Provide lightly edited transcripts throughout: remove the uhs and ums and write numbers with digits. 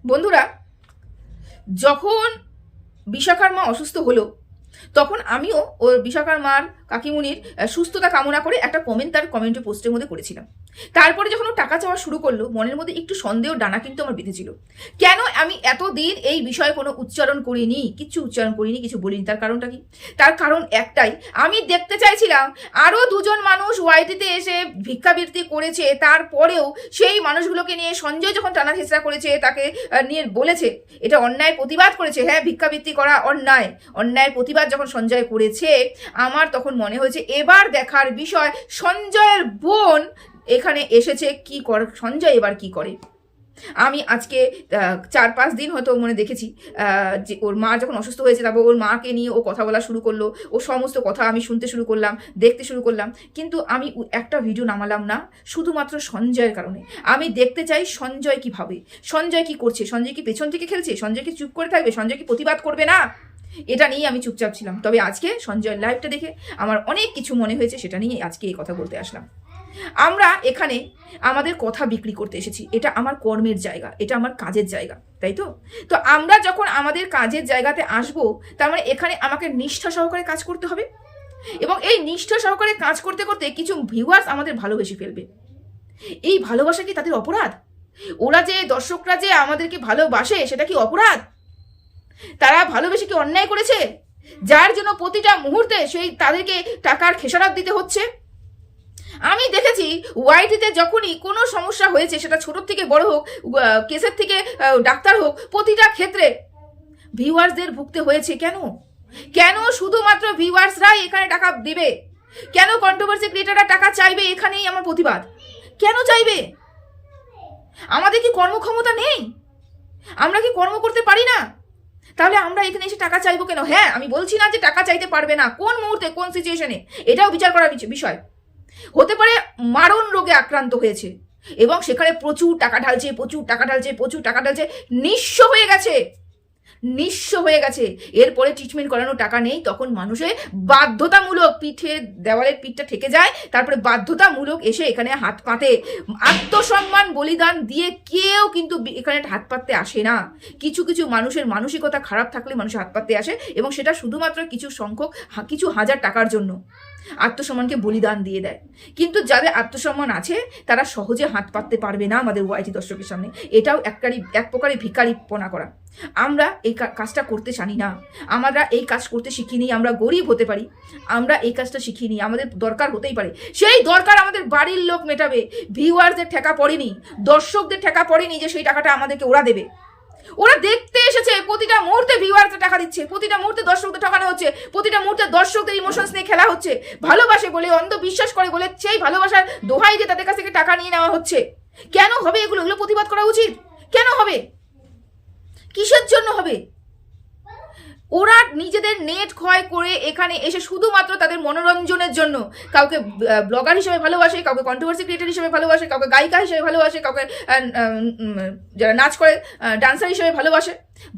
বন্ধুরা, যখন বিশাখার মা অসুস্থ হলো তখন আমিও ওর বিশাখার মার কাকিমুনির সুস্থতা কামনা করে একটা কমেন্ট তার কমেন্টে পোস্টের মধ্যে করেছিলাম। তারপরে যখন ও টাকা চাওয়া শুরু করলো, মনের মধ্যে একটু সন্দেহ ডানা কিন্তু আমার বেঁধেছিল। কেন আমি এতদিন এই বিষয়ে কোনো উচ্চারণ করিনি, কিছু উচ্চারণ করিনি, কিছু বলিনি? তার কারণটা কি? তার কারণ একটাই, আমি দেখতে চাইছিলাম আরও দুজন মানুষ ওয়াইটিতে এসে ভিক্ষাবৃত্তি করেছে, তারপরেও সেই মানুষগুলোকে নিয়ে সঞ্জয় যখন টানা হেঁচড়া করেছে, তাকে নিয়ে বলেছে এটা অন্যায়ের প্রতিবাদ করেছে, হ্যাঁ ভিক্ষাবৃত্তি করা অন্যায়, অন্যায়ের প্রতিবাদ যখন সঞ্জয় করেছে, আমার তখন মনে হয়েছে এবার দেখার বিষয় সঞ্জয়ের বোন এখানে এসেছে কি করে, সঞ্জয় এবার কি করে। আমি আজকে 4-5 দিন হয়তো মনে দেখেছি যে ওর মা যখন অসুস্থ হয়েছে, তারপর ওর মাকে নিয়ে ও কথা বলা শুরু করলো, ও সমস্ত কথা আমি শুনতে শুরু করলাম, দেখতে শুরু করলাম, কিন্তু আমি একটা ভিডিও নামালাম না শুধুমাত্র সঞ্জয়ের কারণে। আমি দেখতে চাই সঞ্জয় কি ভাবে, সঞ্জয় কি করছে, সঞ্জয় কি পেছন থেকে খেলছে, সঞ্জয় কি চুপ করে থাকবে, সঞ্জয় কি প্রতিবাদ করবে না, এটা নিয়ে আমি চুপচাপ ছিলাম। তবে আজকে সঞ্জয়ের লাইভটা দেখে আমার অনেক কিছু মনে হয়েছে, সেটা নিয়ে আজকে এই কথা বলতে আসলাম। আমরা এখানে আমাদের কথা বিক্রি করতে এসেছি, এটা আমার কর্মের জায়গা, এটা আমার কাজের জায়গা, তাই তো? তো আমরা যখন আমাদের কাজের জায়গাতে আসবো, তার মানে এখানে আমাকে নিষ্ঠা সহকারে কাজ করতে হবে, এবং এই নিষ্ঠা সহকারে কাজ করতে করতে কিছু ভিউয়ার্স আমাদের ভালোবেসে ফেলবে। এই ভালোবাসা কি তাদের অপরাধ? ওরা যে দর্শকরা যে আমাদেরকে ভালোবাসে, সেটা কি অপরাধ? তারা ভালোবেসে কি অন্যায় করেছে, যার জন্য প্রতিটা মুহূর্তে সেই তাদেরকে টাকার খেসারত দিতে হচ্ছে? আমি দেখেছি ওয়াইটিতে যখনই কোনো সমস্যা হয়েছে, সেটা ছোট থেকে বড় হোক, কেসের থেকে ডাক্তার হোক, প্রতিটা ক্ষেত্রে ভিউয়ার্সদের ভুগতে হয়েছে। কেন? কেন শুধুমাত্র ভিউয়ার্সরাই এখানে টাকা দিবে? কেন কন্ট্রোভার্সি ক্রিয়েটাররা টাকা চাইবে? এখানেই আমার প্রতিবাদ। কেন চাইবে? আমাদের কি কর্মক্ষমতা নেই? আমরা কি কর্ম করতে পারি না? তাহলে আমরা এখানে এসে টাকা চাইবো কেন? হ্যাঁ, আমি বলছি না যে টাকা চাইতে পারবে না, কোন মুহূর্তে কোন সিচুয়েশনে, এটাও বিচার করার বিষয়। হতে পারে মারণ রোগে আক্রান্ত হয়েছে এবং সেখানে প্রচুর টাকা ঢালছে, প্রচুর টাকা ঢালছে, প্রচুর টাকা ঢালছে, নিঃস্ব হয়ে গেছে, নিঃস্ব হয়ে গেছে। এরপরে ট্রিটমেন্ট করানোর টাকা নেই, তখন মানুষের বাধ্যতামূলক পিঠে দেওয়ালের পিঠটা ঠেকে যায়, তারপরে বাধ্যতামূলক এসে এখানে হাত পাতে। আত্মসম্মান বলিদান দিয়ে কেউ কিন্তু এখানে হাত পাততে আসে না। কিছু কিছু মানুষের মানসিকতা খারাপ থাকলে মানুষ হাত পাততে আসে, এবং সেটা শুধুমাত্র কিছু সংখ্যক, কিছু হাজার টাকার জন্য আত্মসম্মানকে বলিদান দিয়ে দেয়। কিন্তু যাদের আত্মসম্মান আছে তারা সহজে হাত পাততে পারবে না আমাদের ওয়াইটি দর্শকের সামনে। এটাও এক প্রকারের ভিখারিপনা করা। আমরা এই কাজটা করতে জানি না, আমরা এই কাজ করতে শিখিনি, আমরা গরিব হতে পারি, আমরা এই কাজটা শিখিনি, আমাদের দরকার হতেই পারে। সেই দরকার আমাদের বাড়ির লোক মেটাবে। ভিউয়ার্সদের ঠেকা পড়েনি, দর্শকদের ঠেকা পড়েনি যে সেই টাকাটা আমাদেরকে ওরা দেবে। ওরা দেখতে এসেছে, প্রতিটা মুহূর্তে ভিউয়ার্সদের টাকা দিচ্ছে, প্রতিটা মুহূর্তে দর্শকদের ঠকানো হচ্ছে, প্রতিটা মুহূর্তে দর্শকদের ইমোশনস নিয়ে খেলা হচ্ছে। ভালোবাসে বলে, অন্ধ বিশ্বাস করে বলে, সেই ভালোবাসার দোহাই দিয়ে তাদের কাছ থেকে টাকা নিয়ে নেওয়া হচ্ছে। কেন হবে এগুলো? এগুলো প্রতিবাদ করা উচিত। কেন হবে? কিসের জন্য হবে? ওরা নিজেদের নেট ক্ষয় করে এখানে এসে শুধুমাত্র তাদের মনোরঞ্জনের জন্য কাউকে ব্লগার হিসেবে ভালোবাসে, কাউকে কন্ট্রোভার্সি ক্রিয়েটার হিসেবে ভালোবাসে, কাউকে গায়িকা হিসেবে ভালোবাসে, কাউকে যারা নাচ করে ডান্সার হিসেবে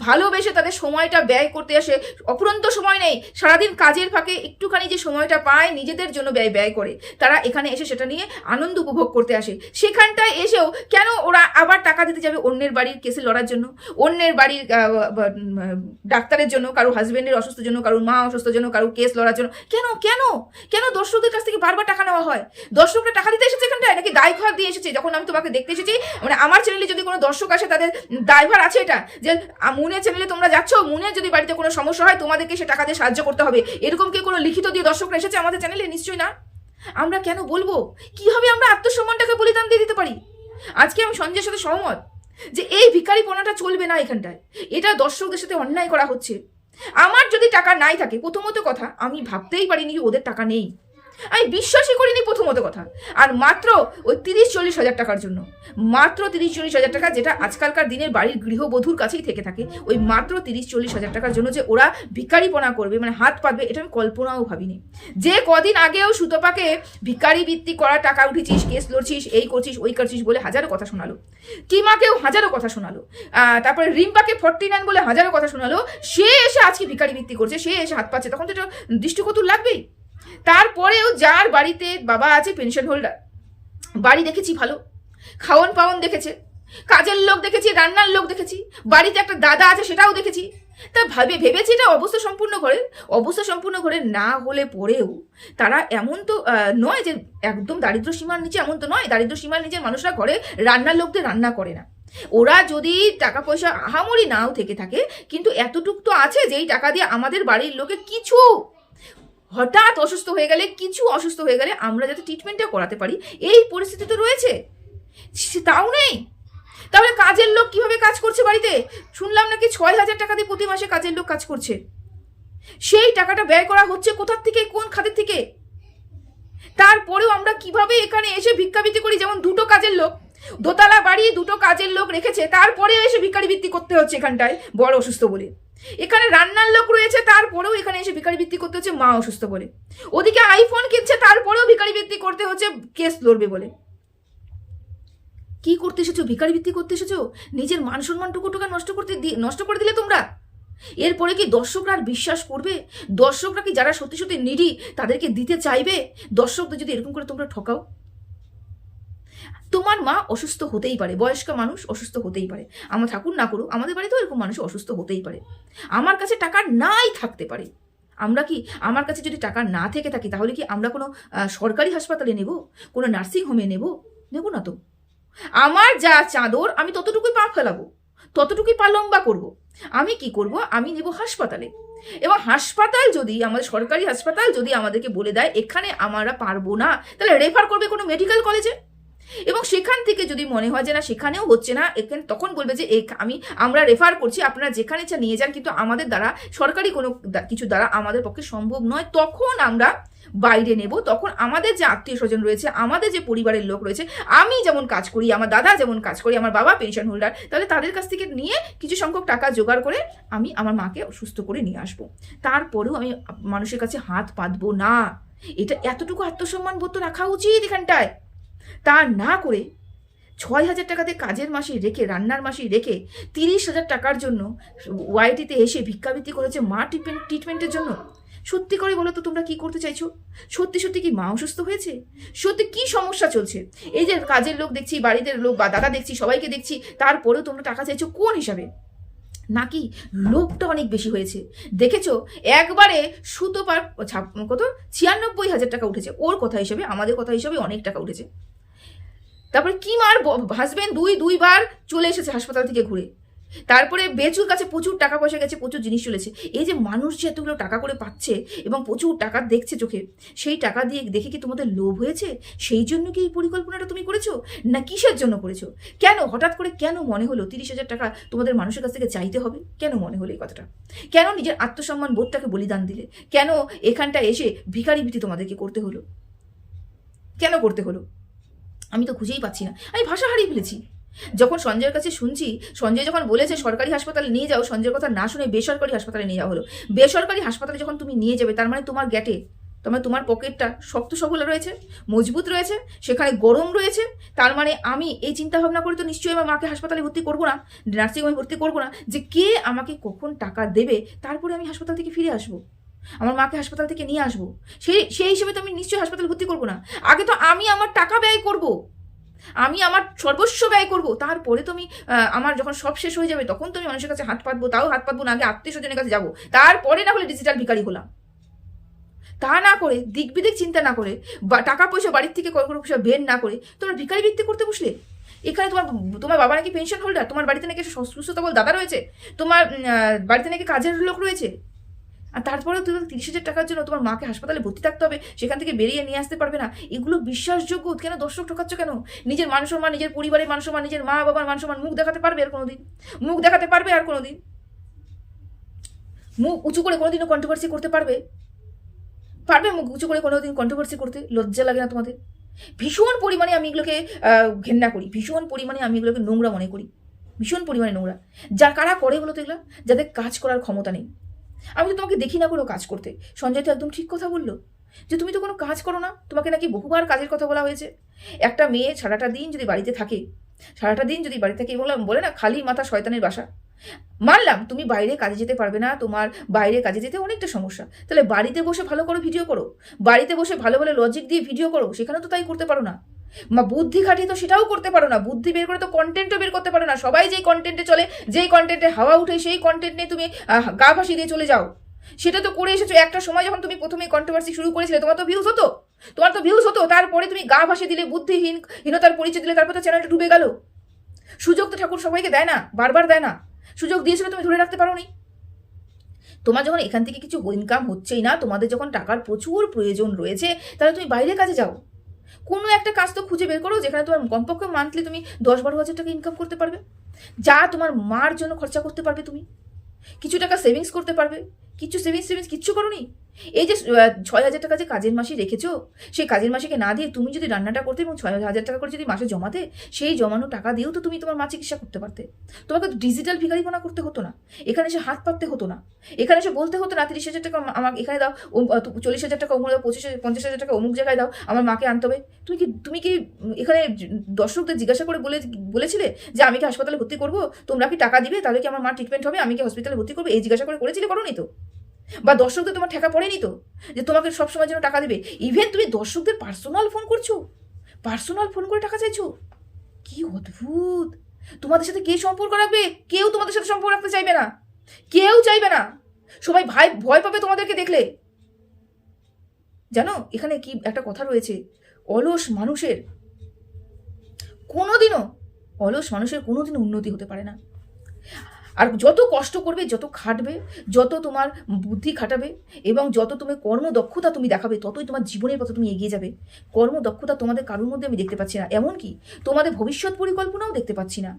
ভালোবেসে তাদের সময়টা ব্যয় করতে আসে। অফুরন্ত সময় নেই, সারাদিন কাজের ফাঁকে একটুখানি যে সময়টা পায় নিজেদের জন্য ব্যয় করে তারা এখানে এসে সেটা নিয়ে আনন্দ উপভোগ করতে আসে। সেখানটায় এসেও কেন ওরা আবার টাকা দিতে যাবে অন্যের বাড়ির কেসে লড়ার জন্য, অন্যের বাড়ির ডাক্তারের জন্য, কারো হাজবেন্ডের অসুস্থের জন্য, কারোর মা অসুস্থের জন্য, কারো কেস লড়ার জন্য? কেন কেন কেন দর্শকদের কাছ থেকে বারবার টাকা নেওয়া হয়? দর্শকরা টাকা দিতে এসেছে এখানটায় নাকি দায়ভার দিয়ে এসেছে? যখন আমি তোমাকে দেখতে এসেছি, মানে আমার চ্যানেলে যদি কোনো দর্শক আসে, তাদের দায়ভার আছে এটা যে মুনের চ্যানেলে তোমরা যাচ্ছ, মুনের যদি বাড়িতে কোনো সমস্যা হয় তোমাদেরকে সে টাকা দিয়ে সাহায্য করতে হবে, এরকম কি কোনো লিখিত দিয়ে দর্শকরা এসেছে আমাদের চ্যানেলে? নিশ্চয়ই না। আমরা কেন বলবো? কিভাবে আমরা আত্মসম্মানটাকে বলিদান দিয়ে দিতে পারি? আজকে আমি সঞ্জয়ের সাথে সহমত যে এই ভিখারিপনাটা চলবে না এখানটায়, এটা দর্শকদের সাথে অন্যায় করা হচ্ছে। আমার যদি টাকা নাই থাকে, প্রথমত কথা আমি ভাবতেই পারিনি ওদের টাকা নেই, আমি বিশ্বাসই করিনি প্রথমত কথা। আর মাত্র ওই 30-40 হাজার টাকার জন্য, মাত্র 30-40 হাজার টাকা, যেটা আজকালকার দিনের বাড়ির গৃহবধূর কাছেই থেকে থাকে, ওই মাত্র 30-40 হাজার টাকার জন্য যে ওরা ভিখারিপনা করবে, মানে হাত পাতবে, এটা আমি কল্পনাও ভাবিনি। যে কদিন আগেও সুতপাকে ভিখারি বৃত্তি করা, টাকা উঠেছিস, কেস লড়ছিস, এই করছিস, ওই করছিস বলে হাজারো কথা শোনালো, কিমাকেও হাজারো কথা শোনালো, তারপরে রিম্পাকে 49 বলে হাজারো কথা শোনালো, সে এসে আজকে ভিখারি বৃত্তি করছে, সে এসে হাত পাচ্ছে, তখন তো এটা দৃষ্টিকটু লাগবেই। তারপরেও যার বাড়িতে বাবা আছে পেনশন হোল্ডার, বাড়ি দেখেছি ভালো, খাওয়ন পাওয়ন দেখেছে, কাজের লোক দেখেছি, রান্নার লোক দেখেছি, বাড়িতে একটা দাদা আছে সেটাও দেখেছি। তা ভেবেছি এটা অবস্থা সম্পূর্ণ ঘরের না হলে পরেও তারা এমন তো নয় যে একদম দারিদ্র সীমার নিচে, এমন তো নয়। দারিদ্র সীমার নিচে মানুষরা ঘরে রান্নার লোকদের রান্না করে না। ওরা যদি টাকা পয়সা আহামরি নাও থেকে থাকে, কিন্তু এতটুক তো আছে যেই টাকা দিয়ে আমাদের বাড়ির লোকে কিছু হঠাৎ অসুস্থ হয়ে গেলে আমরা যাতে ট্রিটমেন্টটা করাতে পারি, এই পরিস্থিতি তো রয়েছে। তাও নেই। তাহলে কাজের লোক কিভাবে কাজ করছে বাড়িতে? শুনলাম নাকি 6,000 টাকা দিয়ে প্রতি মাসে কাজের লোক কাজ করছে। সেই টাকাটা ব্যয় করা হচ্ছে কোথার থেকে, কোন খাতের থেকে? তারপরেও আমরা কিভাবে এখানে এসে ভিক্ষাবৃত্তি করি? যেমন দুটো কাজের লোক, দোতলা বাড়ি, দুটো কাজের লোক রেখেছে, তারপরে এসে ভিক্ষারি বৃত্তি করতে হচ্ছে এখানটায় বড় অসুস্থ বলে। এখানে রান্নার লোক রয়েছে, তারপরেও এখানে এসে ভিখারি বৃত্তি করতে হচ্ছে মা অসুস্থ বলে। ওদিকে আইফোন কিনছে, তারপরেও ভিখারি বৃত্তি করতে হচ্ছে কেস লড়বে বলে। কি করতে এসেছো? ভিখারি বৃত্তি করতে এসেছো? নিজের মান সম্মান টুকুটুকা নষ্ট করে দিলে তোমরা। এরপরে কি দর্শকরা আর বিশ্বাস করবে? দর্শকরা কি যারা সত্যি সত্যি নিডি তাদেরকে দিতে চাইবে? দর্শকদের যদি এরকম করে তোমরা ঠকাও। তোমার মা অসুস্থ হতেই পারে, বয়স্ক মানুষ অসুস্থ হতেই পারে, আমার ঠাকুর না করুক, আমাদের বাড়িতেও এরকম মানুষ অসুস্থ হতেই পারে। আমার কাছে টাকা নাই থাকতে পারে। আমরা কি, আমার কাছে যদি টাকা না থেকে থাকি, তাহলে কি আমরা কোনো সরকারি হাসপাতালে নেব, কোনো নার্সিং হোমে নেব না তো। আমার যা চাদর আমি ততটুকুই পা ফেলাবো, ততটুকুই পা লম্বা করব। আমি কি করব? আমি নেব হাসপাতালে। এবং হাসপাতাল যদি, আমাদের সরকারি হাসপাতাল যদি আমাদেরকে বলে দেয় এখানে আমরা পারবো না, তাহলে রেফার করবে কোনো মেডিকেল কলেজে। এবং সেখান থেকে যদি মনে হয় যে না সেখানেও হচ্ছে না, এখানে তখন বলবে যে আমরা রেফার করছি, আপনারা যেখানে ইচ্ছা নিয়ে যান, কিন্তু আমাদের দ্বারা সরকারি কোনো কিছু দ্বারা আমাদের পক্ষে সম্ভব নয়। তখন আমরা বাইরে নেব। তখন আমাদের যে আত্মীয় স্বজন রয়েছে, আমাদের যে পরিবারের লোক রয়েছে, আমি যেমন কাজ করি, আমার দাদা যেমন কাজ করি, আমার বাবা পেনশন হোল্ডার, তাহলে তাদের কাছ থেকে নিয়ে কিছু সংখ্যক টাকা জোগাড় করে আমি আমার মাকে সুস্থ করে নিয়ে আসবো। তারপরেও আমি মানুষের কাছে হাত পাতবো না। এটা এতটুকু আত্মসম্মান বোধ তো রাখা উচিত এখানটায়। তা না করে 6,000 টাকাতে কাজের মাসি রেখে, রান্নার মাসি রেখে 30,000 টাকার জন্য ওয়াইটিতে এসে ভিক্ষাবৃত্তি করেছে মা ট্রিটমেন্টের জন্য। সত্যি করে বলো তো তোমরা কি করতে চাইছো? সত্যি কি মা অসুস্থ হয়েছে? সত্যি কি সমস্যা চলছে? এই যে কাজের লোক দেখছি, বাড়িতে লোক বা দাদা দেখছি, সবাইকে দেখছি, তারপরেও তোমরা টাকা চাইছো কোন হিসাবে? নাকি লোকটা অনেক বেশি হয়েছে? দেখেছো একবারে সুতো পার কত 96,000 টাকা উঠেছে। ওর কথা হিসাবে, আমাদের কথা হিসাবে অনেক টাকা উঠেছে। তারপরে কি মার হাজবেন্ড দুইবার চলে এসেছে হাসপাতাল থেকে ঘুরে। তারপরে বেচুর কাছে প্রচুর টাকা পয়সা গেছে, প্রচুর জিনিস চলেছে। এই যে মানুষ যে এতগুলো টাকা করে পাচ্ছে এবং প্রচুর টাকা দেখছে চোখে, সেই টাকা দিয়ে দেখে কি তোমাদের লোভ হয়েছে? সেই জন্য কি এই পরিকল্পনাটা তুমি করেছো? না কিসের জন্য করেছো? কেন হঠাৎ করে কেন মনে হলো 30,000 টাকা তোমাদের মানুষের কাছ থেকে চাইতে হবে? কেন মনে হলো এই কথাটা? কেন নিজের আত্মসম্মান বোধটাকে বলিদান দিলে? কেন এখানটা এসে ভিখারি ভীতি তোমাদেরকে করতে হলো? কেন করতে হলো? আমি তো খুঁজেই পাচ্ছি না। আমি ভাষা হারিয়ে ফেলেছি। যখন সঞ্জয়ের কাছে শুনছি, সঞ্জয় যখন বলেছে সরকারি হাসপাতালে নিয়ে যাও, সঞ্জয়ের কথা না শুনে বেসরকারি হাসপাতালে নিয়ে যাওয়া হলো। বেসরকারি হাসপাতালে যখন তুমি নিয়ে যাবে, তার মানে তোমার গ্যাটে, তোমার পকেটটা শক্ত সবল রয়েছে, মজবুত রয়েছে, সেখানে গরম রয়েছে। তার মানে আমি এই চিন্তা ভাবনা করে তো নিশ্চয়ই আমার মাকে হাসপাতালে ভর্তি করবো না, নার্সিংহোমে ভর্তি করবো না, যে কে আমাকে কখন টাকা দেবে তারপরে আমি হাসপাতাল থেকে ফিরে আসবো, আমার মাকে হাসপাতাল থেকে নিয়ে আসবো। সেই হিসেবে তো আমি নিশ্চয়ই হাসপাতালে ভর্তি করবো না। আগে তো আমি আমার টাকা ব্যয় করবো, আমি আমার সর্বস্ব ব্যয় করবো। তারপরে তো আমি আমার যখন সব শেষ হয়ে যাবে তখন তো আমি মানুষের কাছে হাত পাতবো। তাও হাত পাতবো না, আগে আত্মীয় স্বজনের কাছে যাবো, তারপরে না হলে ডিজিটাল ভিখারি হলাম। তা না করে, দিক বিদিক চিন্তা না করে, বা টাকা পয়সা বাড়ির থেকে কোনো পয়সা বের না করে তোমরা ভিখারি বৃত্তি করতে বসলে। এখানে তোমার বাবা নাকি পেনশন হোল্ডার, তোমার বাড়িতে নাকি সুস্থতা বল দাদা রয়েছে, তোমার বাড়িতে নাকি কাজের লোক রয়েছে, আর তারপরেও তুমি 30,000 টাকার জন্য তোমার মাকে হাসপাতালে ভর্তি থাকতে হবে, সেখান থেকে বেরিয়ে নিয়ে আসতে পারবে না। এগুলো বিশ্বাসযোগ্য? কেন দর্শক ঠকাচ্ছ কেন? নিজের মান সম্মান, নিজের পরিবারের মান সম্মান, নিজের মা বাবার মান সম্মান মুখ দেখাতে পারবে আর কোনোদিন? মুখ উঁচু করে কোনোদিনও কন্ট্রোভার্সি করতে পারবে? মুখ উঁচু করে কোনোদিন কন্ট্রোভার্সি করতে লজ্জা লাগে না তোমাদের? ভীষণ পরিমাণে আমি এগুলোকে ঘেন্না করি, ভীষণ পরিমাণে আমি এগুলোকে নোংরা মনে করি, ভীষণ পরিমাণে নোংরা। কারা করে বলো তো এগুলো? যাদের কাজ করার ক্ষমতা নেই। আমি তো তোমাকে দেখি না কোনো কাজ করতে। সঞ্জয় তো একদম ঠিক কথা বললো যে তুমি তো কোনো কাজ করো না, তোমাকে নাকি বহুবার কাজের কথা বলা হয়েছে। একটা মেয়ে সারাটা দিন যদি বাড়িতে থাকে, বলে না খালি মাথা শয়তানের বাসা। মানলাম তুমি বাইরে কাজে যেতে পারবে না, তোমার বাইরে কাজে যেতে অনেকটা সমস্যা, তাহলে বাড়িতে বসে ভালো করে ভিডিও করো, বাড়িতে বসে ভালো ভালো লজিক দিয়ে ভিডিও করো, সেখানে তো তাই করতে পারো না। বুদ্ধি খাটিয়ে তো সেটাও করতে পারো না, বুদ্ধি বের করে তো কন্টেন্টও বের করতে পারো না। সবাই যেই কন্টেন্টে চলে, যেই কন্টেন্টে হাওয়া উঠে, সেই কন্টেন্ট নিয়ে তুমি গা ভাসিয়ে দিয়ে চলে যাও। সেটা তো করে এসেছো। একটা সময় যখন তুমি প্রথমে কন্ট্রোভার্সি শুরু করেছিলে, তোমার তো ভিউজ হতো, তারপরে তুমি গা ভাসিয়ে দিলে, বুদ্ধিহীনতার পরিচয় দিলে, তারপর তো চ্যানেলটা ডুবে গেল। সুযোগ তো ঠাকুর সবাইকে দেয় না, বারবার দেয় না। সুযোগ দিয়েছিল, তুমি ধরে রাখতে পারোনি। তোমার যখন এখান থেকে কিছু ইনকাম হচ্ছেই না, তোমাদের যখন টাকার প্রচুর প্রয়োজন রয়েছে, তাহলে তুমি বাইরে কাজে যাও। কোনো একটা কাজ তো খুঁজে বের করো যেখানে তোমার কমপক্ষে মান্থলি তুমি 10-12 হাজার টাকা ইনকাম করতে পারবে, যা তোমার মার জন্য খরচা করতে পারবে, তুমি কিছু টাকা সেভিংস করতে পারবে। কিছু সেভিংস কিচ্ছু করোনি। এই যে 6,000 টাকা যে কাজের মাসে রেখেছো, সেই কাজের মাসিকে না দিয়ে তুমি যদি রান্নাটা করতে এবং 6,000 টাকা করে যদি মাসে জমাতে, সেই জমানো টাকা দিয়েও তো তুমি তোমার মা চিকিৎসা করতে পারতে। তোমাকে তো ডিজিটাল ভিখারিপনা করতে হতো না, এখানে এসে হাত পাততে হতো না, এখানে এসে বলতে হতো না 30,000 টাকা আমাকে এখানে দাও, 40,000 টাকা অমুক দাও, 50,000 টাকা অমুক জায়গায় দাও, আমার মাকে আনতে হবে। তুমি কি এখানে দর্শকদের জিজ্ঞাসা করে বলেছিলে যে আমি কি হাসপাতালে ভর্তি করবো, তোমরা কি টাকা দিবে, তাহলে কি আমার মা ট্রিটমেন্ট হবে, আমি কি হসপিটালে ভর্তি করবো, এই জিজ্ঞাসা করেছিলে? করোনি তো। বা দর্শকদের তোমার ঠেকা পড়েনি তো যে তোমাকে সবসময় যেন টাকা দেবে। ইভেন তুমি দর্শকদের পার্সোনাল ফোন করছো, পার্সোনাল ফোন করে টাকা চাইছো। কি অদ্ভুত! তোমাদের সাথে কে সম্পর্ক রাখবে? কেউ তোমাদের সাথে সম্পর্ক রাখতে চাইবে না, কেউ চাইবে না। সবাই ভয় পাবে তোমাদেরকে দেখলে। জানো এখানে কি একটা কথা রয়েছে, অলস মানুষের কোনোদিনও উন্নতি হতে পারে না। আর যত কষ্ট করবে, যত খাটবে, যত তোমার বুদ্ধি খাটাবে এবং যত তুমি কর্মদক্ষতা তুমি দেখাবে, ততই তোমার জীবনের পথে তুমি এগিয়ে যাবে। কর্মদক্ষতা তোমাদের কারোর মধ্যে আমি দেখতে পাচ্ছি না, এমনকি তোমাদের ভবিষ্যৎ পরিকল্পনাও দেখতে পাচ্ছি না।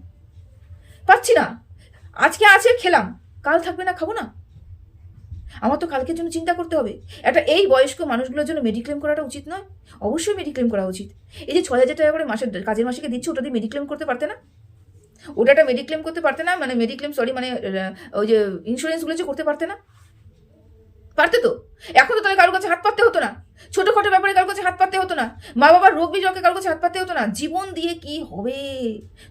আজকে আছে খেলাম, কাল থাকবে না, খাবো না। আমার তো কালকের জন্য চিন্তা করতে হবে। একটা এই বয়স্ক মানুষগুলোর জন্য মেডিক্লেম করাটা উচিত নয়? অবশ্যই মেডিক্লেম করা উচিত। এই যে 6,000 টাকা করে মাসের কাজের মাসিকে দিচ্ছে, ওটা দিয়ে মেডিক্লেম করতে পারতে না? ওটা একটা মেডিক্লেম করতে পারতে না? ওই যে ইন্স্যুরেন্সগুলো যে করতে পারতে না? পারতে তো। এখন তো তাহলে কারোর কাছে হাত পাততে হতো না, ছোটখাটো ব্যাপারে কারোর কাছে হাত পাততে হতো না, মা বাবার রোগ বিজয়কে কারোর কাছে হাত পাততে হতো না। জীবন দিয়ে কি হবে?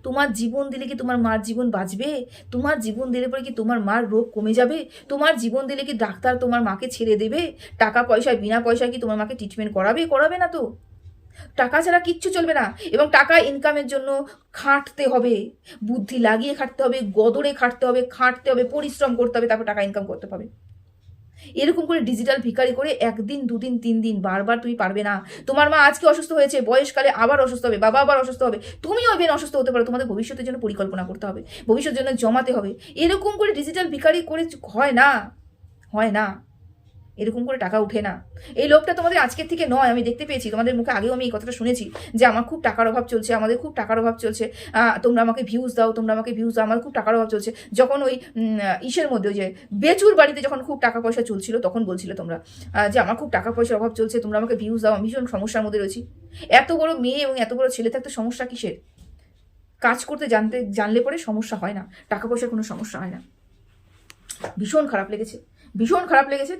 তোমার জীবন দিলে কি তোমার মার জীবন বাঁচবে? তোমার জীবন দিলে পরে কি তোমার মার রোগ কমে যাবে? তোমার জীবন দিলে কি ডাক্তার তোমার মাকে ছেড়ে দেবে? টাকা পয়সায়, বিনা পয়সায় কি তোমার মাকে ট্রিটমেন্ট করাবে না তো। টাকা ছাড়া কিচ্ছু চলবে না। এবং টাকা ইনকামের জন্য খাটতে হবে, বুদ্ধি লাগিয়ে খাটতে হবে, গদরে খাটতে হবে, পরিশ্রম করতে হবে, তারপর টাকা ইনকাম করতে পারবে। এরকম করে ডিজিটাল ভিখারি করে 1 দিন 2 দিন 3 দিন বারবার তুমি পারবে না। তোমার মা আজকে অসুস্থ হয়েছে, বয়সকালে আবার অসুস্থ হবে, বাবা আবার অসুস্থ হবে, তুমিও ইভেন অসুস্থ হতে পারো। তোমাদের ভবিষ্যতের জন্য পরিকল্পনা করতে হবে, ভবিষ্যতের জন্য জমাতে হবে। এরকম করে ডিজিটাল ভিখারি করে হয় না। এরকম করে টাকা উঠে না। এই লোকটা তোমাদের আজকের থেকে নয়, আমি দেখতে পেয়েছি তোমাদের মুখে, আগেও আমি এই কথাটা শুনেছি যে আমার খুব টাকার অভাব চলছে, আমাদের খুব টাকার অভাব চলছে, তোমরা আমাকে ভিউজ দাও, আমার খুব টাকার অভাব চলছে। যখন ওই ইসের মধ্যে, ওই যে বেচুর বাড়িতে যখন খুব টাকা পয়সা চলছিল, তখন বলছিলে তোমরা যে আমার খুব টাকা পয়সার অভাব চলছে, তোমরা আমাকে ভিউজ দাও, আমি ভীষণ সমস্যার মধ্যে রয়েছি। এত বড় মেয়ে এবং এত বড় ছেলে থাকতে সমস্যা কিসের? কাজ করতে জানলে পরে সমস্যা হয় না, টাকা পয়সার কোনো সমস্যা হয় না। ভীষণ খারাপ লেগেছে।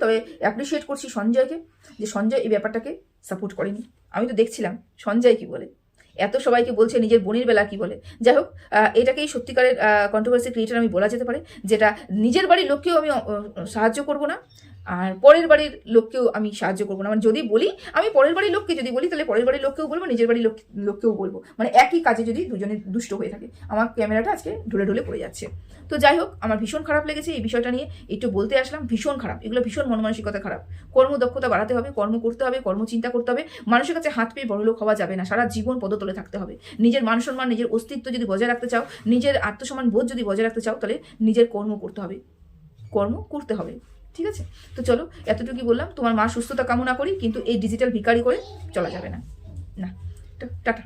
তবে অ্যাপ্রিসিয়েট করছি সঞ্জয়কে, যে সঞ্জয় এই ব্যাপারটাকে সাপোর্ট করেনি। আমি তো দেখছিলাম সঞ্জয় কি বলে, এত সবাইকে বলছে, নিজের বোনের বেলা কি বলে। যাই হোক, এটাকেই সত্যিকারের কন্ট্রোভার্সি ক্রিয়েটার আমি বলা যেতে পারে, যেটা নিজের বাড়ির লোককেও আমি সাহায্য করব না, আর পরের বাড়ির লোককেও আমি সাহায্য করবো না। মানে যদি বলি, আমি পরের বাড়ির লোককে যদি বলি, তাহলে পরের বাড়ির লোককেও বলবো, নিজের বাড়ির লোককেও বলবো। মানে একই কাজে যদি দুজনে দুষ্ট হয়ে থাকে। আমার ক্যামেরাটা আজকে ঢলে পড়ে যাচ্ছে। তো যাই হোক, আমার ভীষণ খারাপ লেগেছে এই বিষয়টা নিয়ে একটু বলতে আসলাম। ভীষণ খারাপ, এগুলো ভীষণ মন মানসিকতা খারাপ। কর্মদক্ষতা বাড়াতে হবে, কর্ম করতে হবে, কর্মচিন্তা করতে হবে। মানুষের কাছে হাত পেয়ে বড়লোক হওয়া যাবে না, সারা জীবন পদতলে থাকতে হবে। নিজের মান সম্মান, নিজের অস্তিত্ব যদি বজায় রাখতে চাও, নিজের আত্মসম্মান বোধ যদি বজায় রাখতে চাও, তাহলে নিজের কর্ম করতে হবে। ঠিক আছে, তো চলো, এতটুকুই বললাম। তোমার মা সুস্থতা কামনা করি, কিন্তু এই ডিজিটাল ভিখারি করে চলা যাবে না। টাটা।